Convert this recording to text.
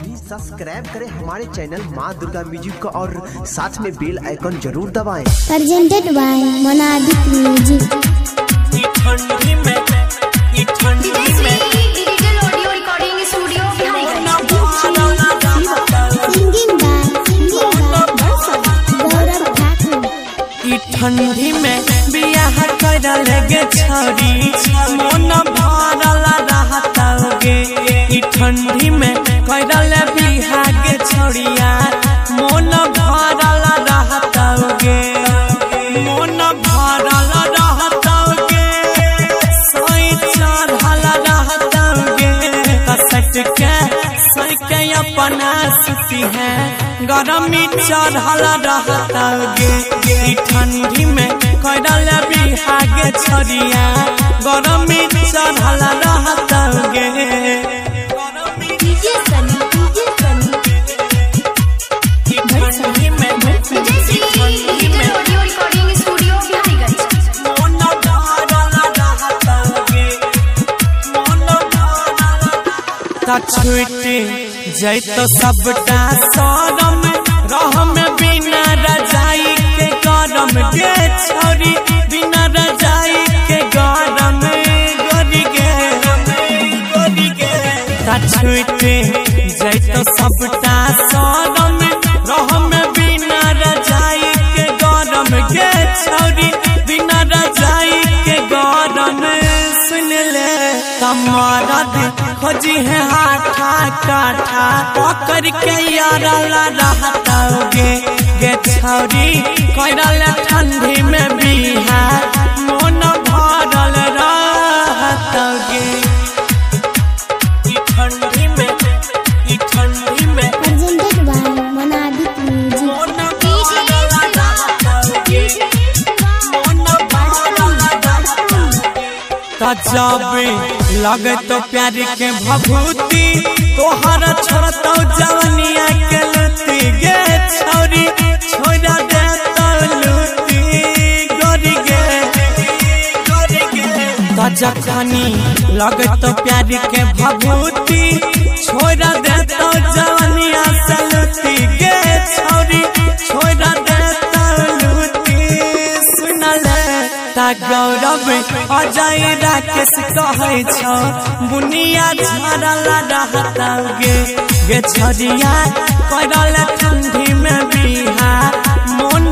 अभी सब्सक्राइब करें हमारे चैनल माँ दुर्गा म्यूजिक को और साथ में बेल आइकन जरूर दबाएं। प्रेजेंटेड बाय मोनाबिक म्यूजिक। ठंडी में बियाह कर लगे छोरी मन भरल रहतोगे। ई ठंडी में करल बियाह के छोरिया मन भरल रहतोगे। मन भरल रहतोगे सोई चढ़ल रहतोगे। कसट के अपना सुती है गरमी चढ़ल रहतोगे। ई ठंडी में करल बियाह के छोरिया गरमी चढ़ल रहतोगे। छुटे जैतो सबटा शरम रहम बिना रजाई के गरम गे छोरी बिना रजाई के गरम गोरी गे। छुटे जैतो सबटा शरम रहम बिना रजाई के गरम गे छोरी बिना रजाई के गरम। सुन ले कमरद खोजी है हाथा काठा पकड़ के यारल रहतोगे। गे छौरी करल ठंडी में बियाह मन भरल रहतोगे। ई ठंडी में प्रेजेंटेड बाय मोनाबिक म्यूजिक। जब लगे तो प्यार के भभूति तोहर छोड़तो जवनिया के लुटी गे छौरी छोड़ा दे तो लुटी गोरी गे। जखनी लगे तो प्यार के भभूति छोड़ा दे तो जवनिया से लुटी गे छौरी छोड़ा दे तो लुटी। सुनले गौरव अजय राकेश कहे छो बुनिया झरल रहतोगे। गे छोरिया करल ठंडी में बियाह मन